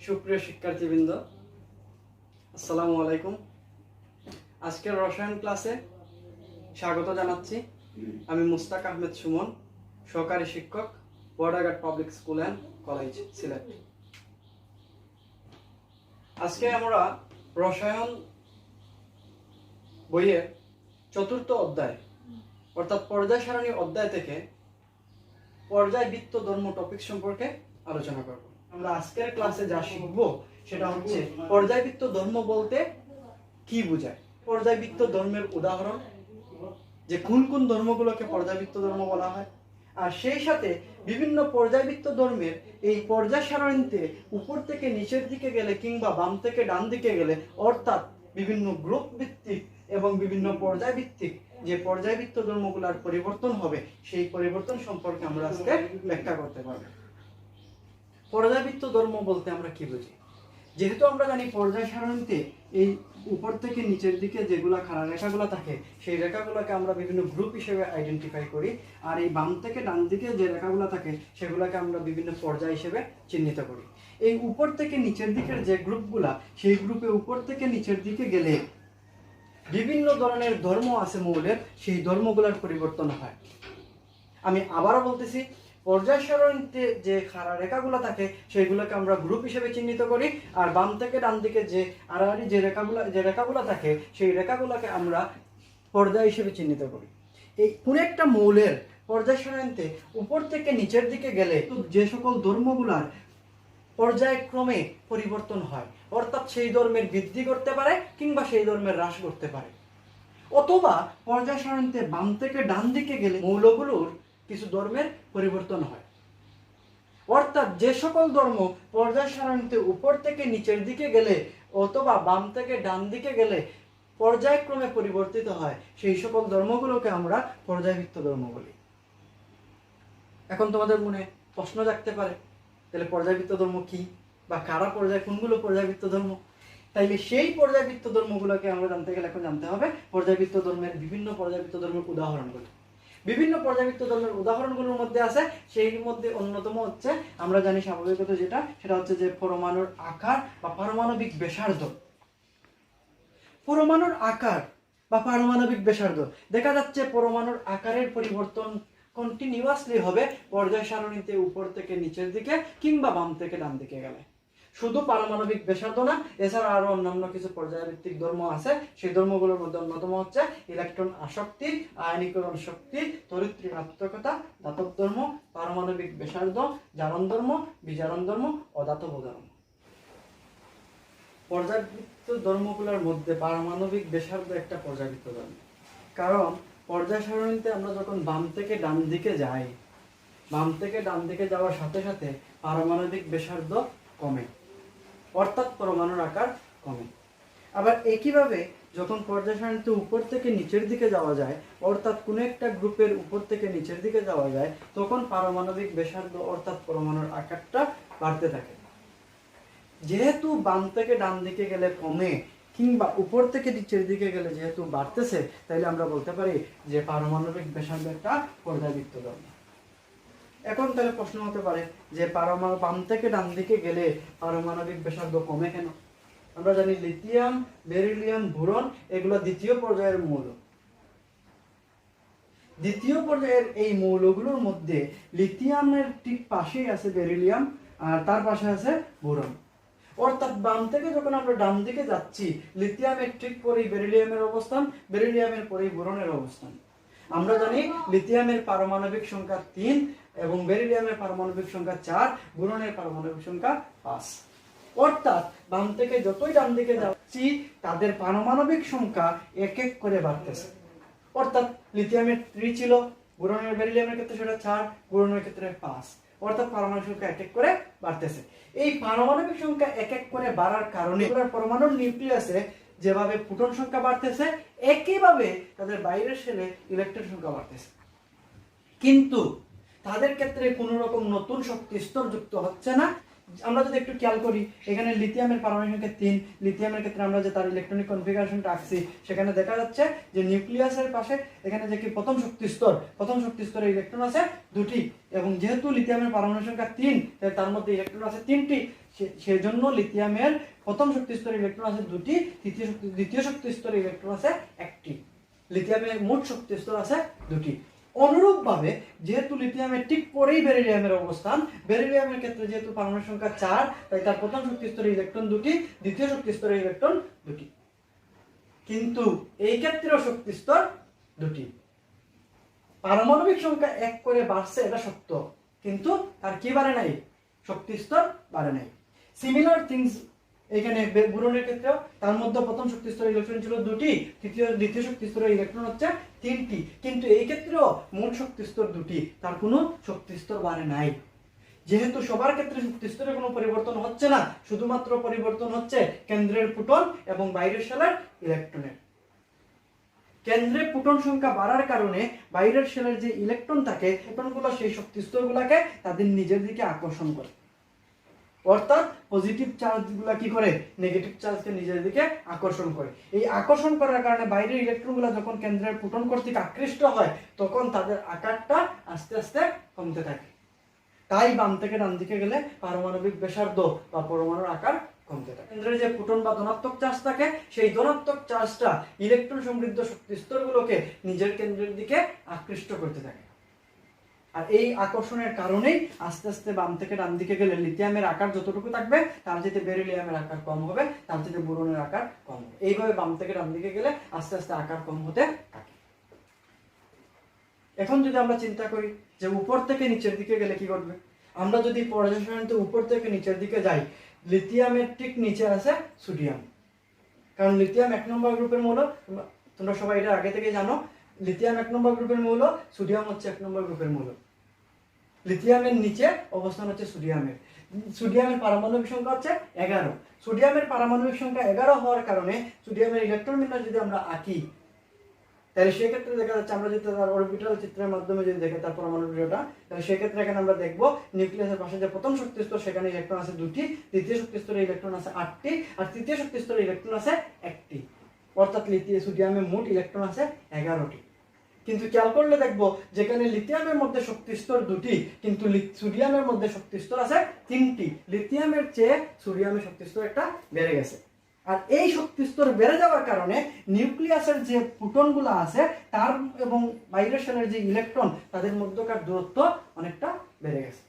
সুপ্রিয় শিক্ষার্থীবৃন্দ, আসসালামু আলাইকুম। আজকের রসায়ন ক্লাসে স্বাগত জানাচ্ছি। আমি মুস্তাক আহমেদ সুমন, সহকারী শিক্ষক, Borderghat public school and college, Sylhet. আজকে আমরা রসায়ন বইয়ের চতুর্থ অধ্যায় অর্থাৎ পর্যায় সারণী অধ্যায় থেকে পর্যায়বৃত্ত ধর্ম টপিক সম্পর্কে আলোচনা করব। আমরা আজকের ক্লাসে যা শিখব সেটা হচ্ছে পর্যায়বৃত্ত ধর্ম বলতে কি বোঝায়, পর্যায়বৃত্ত ধর্মের উদাহরণ, যে কোন কোন ধর্মগুলোকে পর্যায়বৃত্ত ধর্ম বলা হয়, আর সেই সাথে বিভিন্ন পর্যায়বৃত্ত ধর্মের এই পর্যায় সারণীতে উপর থেকে নিচের দিকে গেলে কিংবা বাম থেকে ডান দিকে গেলে অর্থাৎ বিভিন্ন গ্রুপ ভিত্তিক এবং বিভিন্ন পর্যায় ভিত্তিক যে পর্যায়বৃত্ত ধর্মগুলোর পরিবর্তন হবে সেই পরিবর্তন সম্পর্কে আমরা আজকে ব্যাখ্যা করতে পারব। পর্যায়বৃত্ত ধর্ম বলতে আমরা কি বুঝি? যেহেতু আমরা জানি পর্যায় সারণীতে এই উপর থেকে নিচের দিকে যেগুলা খাড়া রেখাগুলো থাকে সেই রেখাগুলোকে আমরা বিভিন্ন গ্রুপ হিসেবে আইডেন্টিফাই করি, আর এই বাম থেকে ডান দিকে যে রেখাগুলো থাকে সেগুলোকে আমরা বিভিন্ন পর্যায় হিসেবে চিহ্নিত করি। এই উপর থেকে নিচের দিকের যে গ্রুপগুলা, সেই গ্রুপে উপর থেকে নিচের দিকে গেলে বিভিন্ন ধরনের ধর্ম আছে মৌলের, সেই ধর্মগুলোর পরিবর্তন হয়। আমি আবারও বলতেছি, পর্যায় সারণীতে যে খাড়া রেখাগুলো থাকে সেগুলোকে আমরা গ্রুপ হিসেবে চিহ্নিত করি, আর বাম থেকে ডান দিকে যে আড়াআড়ি যে রেখাগুলো থাকে সেই রেখাগুলোকে আমরা পর্যায় হিসেবে চিহ্নিত করি। এই কোন একটা মৌলের পর্যায় সারণীতে উপর থেকে নিচের দিকে গেলে যে সকল ধর্মগুলার পর্যায়ক্রমে পরিবর্তন হয়, অর্থাৎ সেই ধর্মের বৃদ্ধি করতে পারে কিংবা সেই ধর্মের হ্রাস করতে পারে, অথবা পর্যায় সারণীতে বাম থেকে ডান দিকে গেলে মৌলগুলোর কিছু ধর্মের পরিবর্তন হয়। অর্থাৎ যে সকল ধর্ম পর্যায় সারণীতে উপর থেকে নিচের দিকে গেলে অথবা বাম থেকে ডান দিকে গেলে পর্যায়ক্রমে পরিবর্তিত হয় সেই সকল ধর্মগুলোকে আমরা পর্যায়বৃত্ত ধর্ম বলি। এখন তোমাদের মনে প্রশ্ন জাগতে পারে, তাহলে পর্যায়বৃত্ত ধর্ম কি, বা কারা পর্যায়, কোনগুলো পর্যায়বৃত্ত ধর্ম? তাইলে সেই পর্যায়বৃত্ত ধর্মগুলোকে আমরা জানতে গেলে এখন জানতে হবে পর্যায়বৃত্ত ধর্মের বিভিন্ন পর্যায়বৃত্ত ধর্মের উদাহরণগুলো। বিভিন্ন পর্যায়বৃত্ত ধর্মের উদাহরণগুলোর মধ্যে আছে, সেই মধ্যে অন্যতম হচ্ছে আমরা জানি স্বাভাবিকত যেটা, সেটা হচ্ছে যে পরমাণুর আকার বা পারমাণবিক ব্যাসার্ধ। পরমাণুর আকার বা পারমাণবিক ব্যাসার্ধ, দেখা যাচ্ছে পরমাণুর আকারের পরিবর্তন কন্টিনিউয়াসলি হবে পর্যায় সারণীতে উপর থেকে নিচের দিকে কিংবা বাম থেকে ডান দিকে গেলে। শুধু পারমাণবিক ব্যাসার্ধ না, এছাড়া আরো অন্যান্য কিছু পর্যায়ভিত্তিক ধর্ম আছে। সেই ধর্মগুলোর মধ্যে অন্যতম হচ্ছে ইলেকট্রন আসক্তি, আয়নীকরণ শক্তি, তড়িৎ ঋণাত্মকতা, ধাতব ধর্ম, পারমাণবিক ব্যাসার্ধ, জারণ ধর্ম, বিজারণ ধর্ম, অধাতব ধর্ম। পর্যায়বৃত্ত ধর্মগুলোর মধ্যে পারমাণবিক ব্যাসার্ধ একটা পর্যায়বৃত্ত ধর্ম, কারণ পর্যায় সারণীতে আমরা যখন বাম থেকে ডান দিকে যাই, বাম থেকে ডান দিকে যাওয়ার সাথে সাথে পারমাণবিক ব্যাসার্ধ কমে, অর্থাৎ পরমাণুর আকার কমে। আবার একইভাবে যখন পর্যায় সারণীতে উপর থেকে নিচের দিকে যাওয়া যায়, অর্থাৎ কোনো একটা গ্রুপের উপর থেকে নিচের দিকে যাওয়া যায়, তখন পারমাণবিক ব্যাসার্ধ অর্থাৎ পরমাণুর আকারটা বাড়তে থাকে। যেহেতু বাম থেকে ডান দিকে গেলে কমে কিংবা উপর থেকে নিচের দিকে গেলে যেহেতু বাড়তেছে, তাইলে আমরা বলতে পারি যে পারমাণবিক ব্যাসার্ধ একটা পর্যায়বৃত্ত ধর্ম। এখন তাহলে প্রশ্ন হতে পারে যে পারমাণু বাম থেকে ডান দিকে গেলে পারমাণবিক ব্যাসার্ধ কমে কেন? আমরা জানি লিথিয়াম, বেরিলিয়াম, বোরন এগুলো দ্বিতীয় পর্যায়ের মৌল। দ্বিতীয় পর্যায়ের এই মৌলগুলোর মধ্যে লিথিয়ামের ঠিক পাশেই আছে বেরিলিয়াম, আর তার পাশে আছে বোরন। অর্থাৎ বাম থেকে যখন আমরা ডান দিকে যাচ্ছি, লিথিয়ামের ঠিক পরেই বেরিলিয়ামের অবস্থান, বেরিলিয়ামের পরেই বোরনের অবস্থান। আমরা জানি লিথিয়ামের পারমাণবিক সংখ্যা 3 এবং বেরিলিয়ামের পারমাণবিক সংখ্যা 4, বোরনের পারমাণবিক সংখ্যা 5। অর্থাৎ বাম থেকে যতই ডান দিকে যাচ্ছি তাদের পারমাণবিক সংখ্যা এক এক করে বাড়তেছে। অর্থাৎ লিথিয়ামের 3 ছিল, বোরনের বেরিলিয়ামের ক্ষেত্রে সেটা 4, বোরনের ক্ষেত্রে 5, অর্থাৎ পারমাণবিক সংখ্যা এক এক করে বাড়তেছে। এই পারমাণবিক সংখ্যা এক এক করে বাড়ার কারণে পরমাণুর নিউক্লিয়াসে যেভাবে প্রোটন সংখ্যা বাড়তেছে, একইভাবে তাদের বাইরের শেলে ইলেকট্রন সংখ্যা বাড়তেছে, কিন্তু তাদের ক্ষেত্রে কোনো রকম নতুন শক্তি স্তর যুক্ত হচ্ছে না। আমরা যদি একটু খেয়াল করি, এখানে লিথিয়ামের পারমাণবিক সংখ্যা 3, লিথিয়ামের ক্ষেত্রে আমরা যে তার ইলেকট্রনিক কনফিগারেশনটা আঁকছি সেখানে দেখা যাচ্ছে যে নিউক্লিয়াসের পাশে এখানে যে কি প্রথম শক্তি স্তরে ইলেকট্রন আছে 2টি, এবং যেহেতু লিথিয়ামের পারমাণবিক সংখ্যা 3 তার মধ্যে ইলেকট্রন আছে 3টি, সেজন্য লিথিয়ামের প্রথম শক্তি স্তরে ইলেকট্রন আছে 2টি, দ্বিতীয় শক্তি স্তরে ইলেকট্রন আছে 1টি। লিথিয়ামের মোট শক্তি স্তর আছে 2টি। অনুরূপভাবে যেহেতু লিথিয়ামের ঠিক পরেই বেরিলিয়ামের অবস্থান, বেরিলিয়ামের ক্ষেত্রে যেহেতু পারমাণবিক সংখ্যা 4, তাই তার প্রথম শক্তি স্তরে ইলেকট্রন 2টি, দ্বিতীয় শক্তি স্তরে ইলেকট্রন 2টি। কিন্তু এই ক্ষেত্রেও শক্তি স্তর 2টি। পারমাণবিক সংখ্যা 1 করে বাড়ছে এটা সত্য, কিন্তু তার কি বাড়ে নাই? শক্তি স্তর বাড়ে নাই। সিমিলার থিংস এখানে বোরনের ক্ষেত্রেও, তার মধ্যে প্রথম শক্তি স্তরে ইলেকট্রন ছিল 2টি, দ্বিতীয় শক্তি স্তরে ইলেকট্রন হচ্ছে 3টি, কিন্তু এই ক্ষেত্রেও মোট শক্তি স্তর 2টি, তার কোনো শক্তি স্তর বাড়ে নাই। যেহেতু সবার ক্ষেত্রে শক্তি স্তরে কোনো পরিবর্তন হচ্ছে না, শুধুমাত্র পরিবর্তন হচ্ছে কেন্দ্রের প্রোটন এবং বাইরের শেলের ইলেকট্রনের। কেন্দ্রে প্রোটন সংখ্যা বাড়ার কারণে বাইরের শেলের যে ইলেকট্রন থাকে, প্রোটনগুলো সেই শক্তি স্তরগুলোকে তাদের নিজের দিকে আকর্ষণ করে, অর্থাৎ পজিটিভ চার্জগুলো কি করে? নেগেটিভ চার্জকে নিজের দিকে আকর্ষণ করে। এই আকর্ষণ করার কারণে বাইরের ইলেকট্রনগুলো যখন কেন্দ্রের প্রোটন কর্তৃক আকৃষ্ট হয়, তখন তাদের আকারটা আস্তে আস্তে কমতে থাকে। তাই বাম থেকে ডান দিকে গেলে পারমাণবিক ব্যাসার্ধ বা পরমাণুর আকার কমতে থাকে। কেন্দ্রে যে প্রোটন বা ধনাত্মক চার্জ থাকে, সেই ধনাত্মক চার্জটা ইলেকট্রন সমৃদ্ধ শক্তি স্তরগুলোকে নিজের কেন্দ্রের দিকে আকৃষ্ট করতে থাকে। আর এই আকর্ষণের কারণেই আস্তে আস্তে বাম থেকে ডান দিকে গেলে লিথিয়ামের আকার যতটুকু থাকবে, তার চেয়ে বেরিলিয়ামের আকার কম হবে, তার চেয়ে বোরনের আকার কম হবে। এইভাবে বাম থেকে ডান দিকে গেলে আস্তে আস্তে আকার কম হতে থাকে। এখন যদি আমরা চিন্তা করি যে উপর থেকে নিচের দিকে গেলে কি ঘটবে, আমরা যদি পর্যায় সারণীতে উপর থেকে নিচের দিকে যাই, লিথিয়ামের ঠিক নিচে আছে সোডিয়াম। কারণ লিথিয়াম 1 নম্বর গ্রুপের মৌল, তোমরা সবাই এটা আগে থেকে জানো। লিথিয়াম 1 নম্বর গ্রুপের মৌল, সোডিয়াম হচ্ছে 1 নম্বর গ্রুপের মৌল। লিথিয়ামের নিচে অবস্থান হচ্ছে সোডিয়ামের। সোডিয়ামের পারমাণবিক সংখ্যা হচ্ছে 11। সোডিয়ামের পারমাণবিক সংখ্যা 11 হওয়ার কারণে সোডিয়ামের ইলেকট্রন বিন্যাস যদি আমরা আঁকি, তাহলে সেক্ষেত্রে দেখা যাচ্ছে, আমরা যদি তার অরবিটাল চিত্রের মাধ্যমে যদি দেখে তার পরমাণু ভিডিওটা, তাহলে সেক্ষেত্রে এখানে আমরা দেখবো নিউক্লিয়াসের পাশে যে প্রথম শক্তি স্তর, সেখানে ইলেকট্রন আছে 2টি, দ্বিতীয় শক্তি স্তরে ইলেকট্রন আছে 8টি, আর তৃতীয় শক্তি স্তরে ইলেকট্রন আছে 1টি, অর্থাৎ সোডিয়ামের মোট ইলেকট্রন আছে 11টি। কিন্তু খেয়াল করলে দেখবো যেখানে লিথিয়ামের মধ্যে শক্তি স্তর 2টি, কিন্তু সোডিয়ামের মধ্যে শক্তি স্তর আছে 3টি। লিথিয়ামের চেয়ে সোডিয়ামের শক্তি স্তর একটা বেড়ে গেছে। আর এই শক্তি স্তর বেড়ে যাওয়ার কারণে নিউক্লিয়াসের যে প্রোটনগুলো আছে তার এবং বাইরের শেলের যে ইলেকট্রন, তাদের মধ্যকার দূরত্ব অনেকটা বেড়ে গেছে।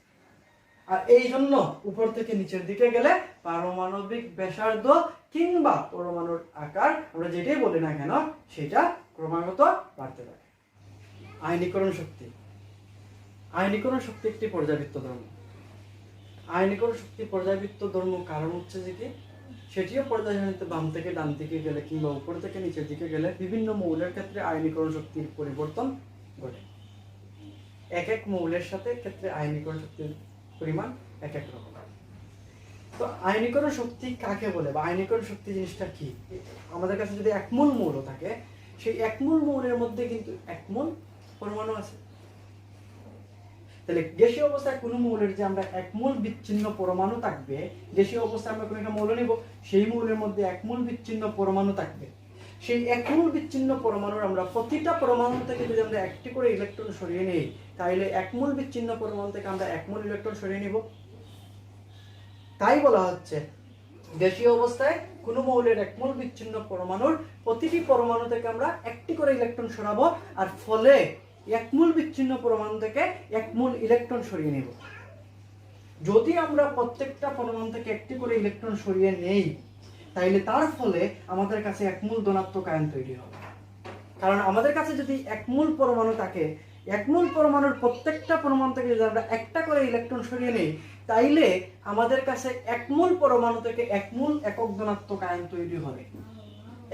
আর এই জন্য উপর থেকে নিচের দিকে গেলে পারমাণবিক ব্যাসার্ধ কিংবা পরমাণুর আকার, আমরা যেটাই বলি না কেন, সেটা ক্রমাগত বাড়তে থাকে। আয়নীকরণ শক্তি। আয়নীকরণ শক্তি একটি পর্যাবৃত্ত ধর্ম। আয়নীকরণ শক্তি পর্যাবৃত্ত ধর্ম কারণ হচ্ছে যে কি, সেটিও পর্যায় সারণীতে বাম থেকে ডান দিকে গেলে কিংবা উপর থেকে নিচের দিকে গেলে বিভিন্ন মৌলের ক্ষেত্রে আয়নীকরণ শক্তির পরিবর্তন ঘটে। এক এক মৌলের সাথে ক্ষেত্রে আয়নীকরণ শক্তির পরিমাণ এক এক রকম। তো আয়নীকরণ শক্তি কাকে বলে বা আয়নীকরণ শক্তি জিনিসটা কি? আমাদের কাছে যদি একমূল মৌল থাকে, সেই একমূল মৌলের মধ্যে কিন্তু একমূল পরমাণু আছে। তাহলে গ্যাসীয় অবস্থায় কোনো মৌলের যে আমরা একমূল বিচ্ছিন্ন পরমাণু থাকবে, গ্যাসীয় অবস্থায় আমরা কোনো একটা মৌল নিব, সেই মৌলের মধ্যে একমূল বিচ্ছিন্ন পরমাণু থাকবে। সেই একমূল বিচ্ছিন্ন পরমাণুর আমরা প্রতিটা পরমাণু থেকে যদি আমরা একটি করে ইলেকট্রন সরিয়ে নেই, তাহলে একমূল বিচ্ছিন্ন পরমাণু থেকে আমরা একমূল ইলেকট্রন সরিয়ে নিব। তাই বলা হচ্ছে গ্যাসীয় অবস্থায় কোনো মৌলের একমূল বিচ্ছিন্ন পরমাণুর প্রতিটি পরমাণু থেকে আমরা একটি করে ইলেকট্রন সরাবো, আর ফলে একমূল বিচ্ছিন্ন পরমাণু থেকে একমূল ইলেকট্রন সরিয়ে নেব। যদি আমরা প্রত্যেকটা পরমাণু থেকে একটি করে ইলেকট্রন সরিয়ে নেই, তাইলে তার ফলে আমাদের কাছে একমূল ধনাত্মক আয়ন তৈরি হবে। কারণ আমাদের কাছে যদি একমূল পরমাণু থাকে, একমূল পরমাণুর প্রত্যেকটা পরমাণু থেকে যদি আমরা একটা করে ইলেকট্রন সরিয়ে নেই, তাইলে আমাদের কাছে একমূল পরমাণু থেকে একমূল একক ধনাত্মক আয়ন তৈরি হবে।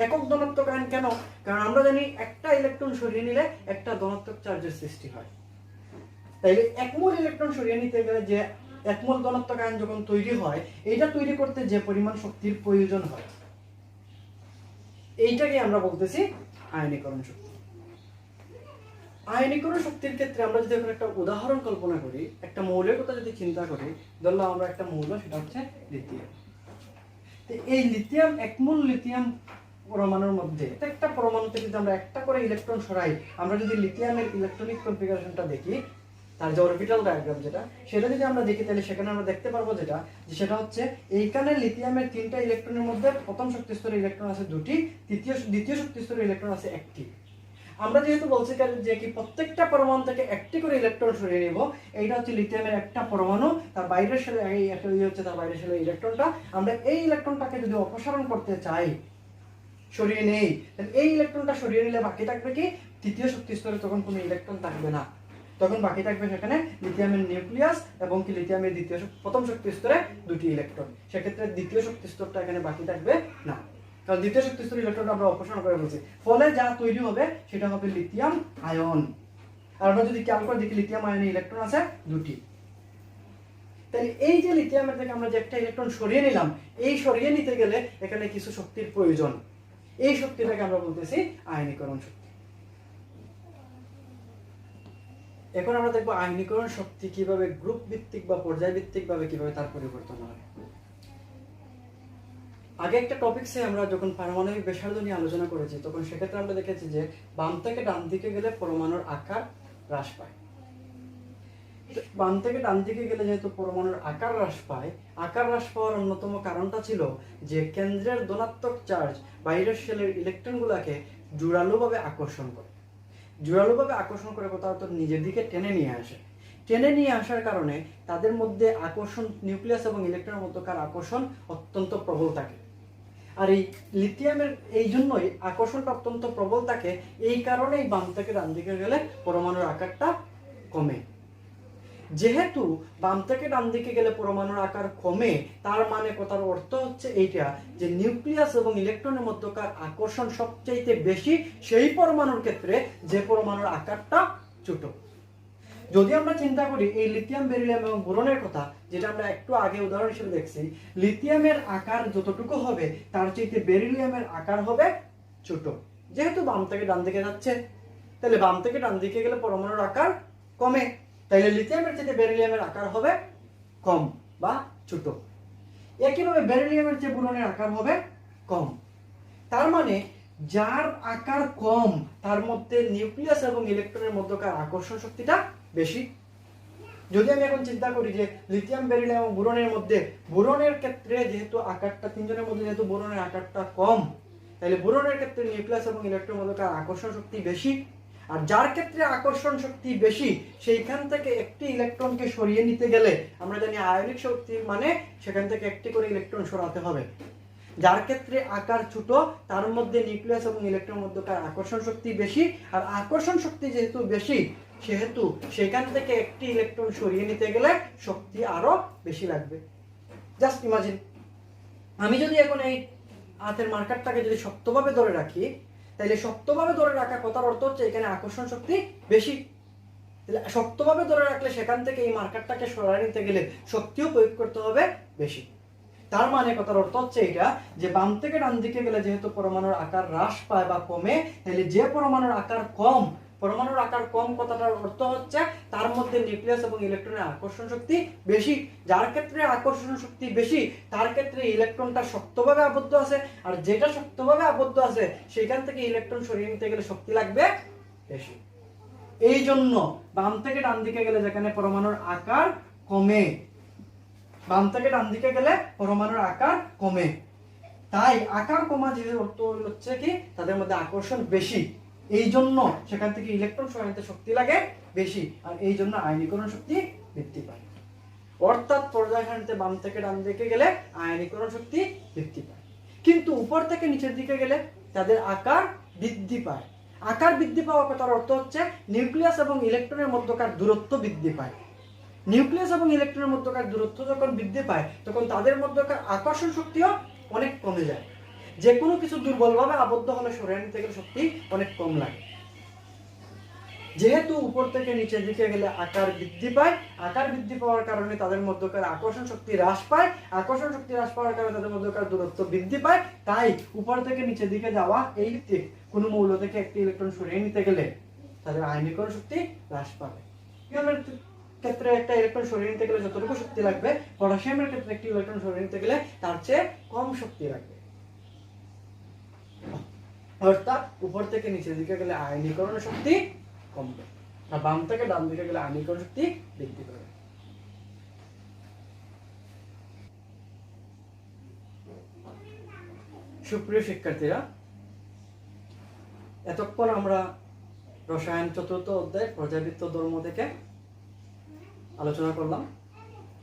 একক ধনাত্মক আয়ন কেন? কারণ আমরা জানি একটা ইলেকট্রন সরিয়ে নিলে একটা ধনাত্মক চার্জের সৃষ্টি হয়। তাইলে একমূল ইলেকট্রন সরিয়ে নিতে গেলে যে একমূল ধনাত্মক আয়ন যখন তৈরি হয়, এইটা তৈরি করতে যে পরিমাণ শক্তির প্রয়োজন হয়, এইটাকে আমরা বলতেছি আয়নীকরণ শক্তি। আয়নীকরণ শক্তির ক্ষেত্রে আমরা যদি এখন একটা উদাহরণ কল্পনা করি, একটা মৌলের কথা যদি চিন্তা করি, ধরলাম আমরা একটা মৌল, সেটা হচ্ছে লিথিয়াম। তো এই লিথিয়াম, একমূল লিথিয়াম পরমাণুর মধ্যে প্রত্যেকটা পরমাণু থেকে যদি আমরা একটা করে ইলেকট্রন সরাই, আমরা যদি লিথিয়ামের ইলেকট্রনিক কনফিগারেশনটা দেখি, তার যে অরবিটাল ডায়াগ্রাম সেটা যদি আমরা দেখি, তাহলে সেখানে আমরা দেখতে পারবো সেটা হচ্ছে এইখানে লিথিয়ামের 3টা ইলেকট্রনের মধ্যে প্রথম শক্তি স্তরের ইলেকট্রন আছে 2টি, দ্বিতীয় শক্তি স্তরের ইলেকট্রন আছে 1টি। আমরা যেহেতু বলছি যে কি প্রত্যেকটা পরমাণু থেকে একটি করে ইলেকট্রন সরিয়ে নেব, এইটা হচ্ছে লিথিয়ামের একটা পরমাণু, তার বাইরের শেলে এই একটা হচ্ছে তার বাইরের শেলে ইলেকট্রনটা। আমরা এই ইলেকট্রনটাকে যদি অপসারণ করতে চাই, সরিয়ে নেই, তাহলে এই ইলেকট্রনটা সরিয়ে নিলে বাকি থাকবে কি তৃতীয় শক্তি স্তরে তখন কোনো ইলেকট্রন থাকবে না, তখন বাকি থাকবে সেখানে লিথিয়ামের নিউক্লিয়াস এবং কি লিথিয়ামের প্রথম শক্তি স্তরে 2টি ইলেকট্রন। সেক্ষেত্রে দ্বিতীয় শক্তি স্তরটা এখানে বাকি থাকবে না, কারণ দ্বিতীয় শক্তি স্তরের ইলেকট্রনটা আমরা অপসারণ করে বলছি, ফলে যা তৈরি হবে সেটা হবে লিথিয়াম আয়ন। আর আমরা যদি খেয়াল করে দেখি লিথিয়াম আয়নে ইলেকট্রন আছে 2টি। তাহলে এই যে লিথিয়ামের থেকে আমরা যে একটা ইলেকট্রন সরিয়ে নিলাম, এই সরিয়ে নিতে গেলে এখানে কিছু শক্তির প্রয়োজন, এই শক্তিটাকে আমরা বলতেছি আয়নীকরণ শক্তি। এখন আমরা দেখবো আয়নীকরণ শক্তি কিভাবে গ্রুপ ভিত্তিক বা পর্যায় ভিত্তিক ভাবে কিভাবে তার পরিবর্তন হয়। আগে একটা টপিকসে আমরা যখন পারমাণবিক ব্যাসার্ধ নিয়ে আলোচনা করেছি, তখন সেক্ষেত্রে আমরা দেখেছি যে বাম থেকে ডান দিকে গেলে পরমাণুর আকার হ্রাস পায়। বাম থেকে ডান দিকে গেলে যেহেতু পরমাণুর আকার হ্রাস পায়, আকার হ্রাস পাওয়ার অন্যতম কারণটা ছিল যে কেন্দ্রের ধনাত্মক চার্জ বাইরের শেলের ইলেকট্রনগুলোকে জোরালোভাবে আকর্ষণ করে। জোরালোভাবে আকর্ষণ করে কথা হতো নিজের দিকে টেনে নিয়ে আসে। টেনে নিয়ে আসার কারণে তাদের মধ্যে আকর্ষণ, নিউক্লিয়াস এবং ইলেকট্রনের মধ্যকার আকর্ষণ অত্যন্ত প্রবল থাকে। আর এই লিথিয়ামের এই জন্যই আকর্ষণটা অত্যন্ত প্রবল থাকে, এই কারণেই বাম থেকে ডান দিকে গেলে পরমাণুর আকারটা কমে। যেহেতু বাম থেকে ডান দিকে গেলে পরমাণুর আকার কমে, তার মানে কথার অর্থ হচ্ছে এইটা যে নিউক্লিয়াস এবং ইলেকট্রনের মধ্যকার আকর্ষণ সবচেয়ে বেশি সেই পরমাণুর ক্ষেত্রে যে পরমাণুর আকারটা ছোট। যদি আমরা চিন্তা করি এই লিথিয়াম, বেরিলিয়াম এবং বোরনের কথা, যেটা আমরা একটু আগে উদাহরণ হিসেবে দেখছি, লিথিয়ামের আকার যতটুকু হবে তার চাইতে বেরিলিয়ামের আকার হবে ছোট। যেহেতু বাম থেকে ডান দিকে যাচ্ছে, তাহলে বাম থেকে ডান দিকে গেলে পরমাণুর আকার কমে, তাইলে লিথিয়ামের চাইতে বেরিলিয়ামের আকার হবে কম বা ছোট। একইভাবে বেরিলিয়ামের চেয়ে বোরনের আকার হবে কম। তার মানে যার আকার কম তার মধ্যে নিউক্লিয়াস এবং ইলেকট্রনের মধ্যকার আকর্ষণ শক্তিটা বেশি। যদি আমি এখন চিন্তা করি যে লিথিয়াম, বেরিলিয়াম এবং বোরনের মধ্যে, বোরনের ক্ষেত্রে যেহেতু আকারটা তিনজনের মধ্যে যেহেতু বোরনের আকারটা কম, তাহলে বোরনের ক্ষেত্রে নিউক্লিয়াস এবং ইলেকট্রনের মধ্যকার আকর্ষণ শক্তি বেশি। আর যার ক্ষেত্রে আকর্ষণ শক্তি বেশি, সেইখান থেকে একটি ইলেকট্রনকে সরিয়ে নিতে গেলে আমরা জানি আয়নিক শক্তি মানে সেখান থেকে একটি করে ইলেকট্রন সরাতে হবে। যার ক্ষেত্রে আকার ছোট, তার মধ্যে নিউক্লিয়াস এবং ইলেকট্রনের মধ্যকার আকর্ষণ শক্তি বেশি। আর আকর্ষণ শক্তি যেহেতু বেশি, সেহেতু সেখান থেকে একটি ইলেকট্রন সরিয়ে নিতে গেলে শক্তি আরো বেশি লাগবে। জাস্ট ইমাজিন, আমি যদি এখন এই হাতের মার্কারটাকে যদি শক্তভাবে ধরে রাখি, তাহলে শক্তভাবে ধরে রাখা কথার অর্থ হচ্ছে এখানে আকর্ষণ শক্তি বেশি। তাহলে শক্তভাবে ধরে রাখলে সেখান থেকে এই মার্কারটাকে সরিয়ে নিতে গেলে শক্তিও প্রয়োগ করতে হবে বেশি। তার মানে কথার অর্থ হচ্ছে এটা যে বাম থেকে ডান দিকে গেলে যেহেতু পরমাণুর আকার হ্রাস পায় বা কমে, তাহলে যে পরমাণুর আকার কম, পরমাণুর আকার কম কথাটার অর্থ হচ্ছে তার মধ্যে নিউক্লিয়াস এবং ইলেকট্রনের আকর্ষণ শক্তি বেশি। যার ক্ষেত্রে আকর্ষণ শক্তি বেশি, তার ক্ষেত্রে ইলেকট্রনটা শক্তভাবে আবদ্ধ আছে, আর যেটা শক্তভাবে আবদ্ধ আছে সেখান থেকে ইলেকট্রন সরিয়ে নিতে গেলে শক্তি লাগবে বেশি। এই জন্য বাম থেকে ডান দিকে গেলে যেখানে পরমাণুর আকার কমে, বাম থেকে ডান দিকে গেলে পরমাণুর আকার কমে, তাই আকার কমা যে অর্থ হচ্ছে কি তাদের মধ্যে আকর্ষণ বেশি, এই জন্য সেখান থেকে ইলেকট্রন সরিয়ে নিতে শক্তি লাগে বেশি, আর এই জন্য আয়নীকরণ শক্তি বৃদ্ধি পায়। অর্থাৎ পর্যায় সারণীতে বাম থেকে ডান দিকে গেলে আয়নীকরণ শক্তি বৃদ্ধি পায়, কিন্তু উপর থেকে নিচের দিকে গেলে তাদের আকার বৃদ্ধি পায়। আকার বৃদ্ধি পাওয়ার কথার অর্থ হচ্ছে নিউক্লিয়াস এবং ইলেকট্রনের মধ্যকার দূরত্ব বৃদ্ধি পায়। নিউক্লিয়াস এবং ইলেকট্রনের মধ্যকার দূরত্ব যখন বৃদ্ধি পায়, তখন তাদের মধ্যকার আকর্ষণ শক্তিও অনেক কমে যায়। যে কোনো কিছু দুর্বলভাবে আবদ্ধ হলে সরিয়ে নিতে গেলে শক্তি অনেক কম লাগে। যেহেতু উপর থেকে নিচের দিকে গেলে আকার বৃদ্ধি পায়, আকার বৃদ্ধি পাওয়ার কারণে তাদের মধ্যকার আকর্ষণ শক্তি হ্রাস পায়, আকর্ষণ শক্তি হ্রাস পাওয়ার কারণে তাদের মধ্যকার দূরত্ব বৃদ্ধি পায়। তাই উপর থেকে নিচের দিকে যাওয়া এই কোনো মৌল থেকে একটি ইলেকট্রন সরিয়ে নিতে গেলে তাদের আয়নীকরণ শক্তি হ্রাস পাবে। হিলিয়ামের ক্ষেত্রে একটা ইলেকট্রন সরিয়ে নিতে গেলে যতটুকু শক্তি লাগবে, পটাশিয়ামের ক্ষেত্রে একটি ইলেকট্রন সরিয়ে নিতে গেলে তার চেয়ে কম শক্তি লাগবে। অর্থাৎ উপর থেকে নিচের দিকে গেলে আয়নীকরণ শক্তি কমবে, আর বাম থেকে ডান দিকে গেলে আয়নীকরণ শক্তি বৃদ্ধি পাবে। সুপ্রিয় শিক্ষার্থীরা, এতক্ষণ আমরা রসায়ন 4th অধ্যায় পর্যায়বৃত্ত ধর্ম থেকে আলোচনা করলাম।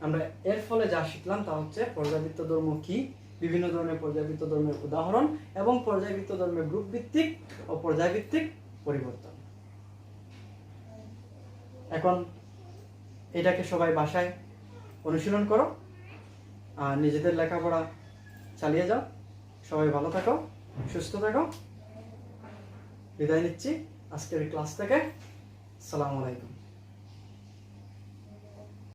আমরা এর ফলে যা শিখলাম তা হচ্ছে পর্যায়বৃত্ত ধর্ম কি, বিভিন্ন ধরনের পর্যায়বৃত্ত ধর্মের উদাহরণ এবং পর্যায়বৃত্ত ধর্মের গ্রুপ ভিত্তিক ও পর্যায়ভিত্তিক পরিবর্তন। এখন এটাকে সবাই বাসায় অনুশীলন করো আর নিজেদের লেখাপড়া চালিয়ে যাও। সবাই ভালো থাকো, সুস্থ থাকো। বিদায় নিচ্ছি আজকের ক্লাস থেকে। আসসালামু আলাইকুম।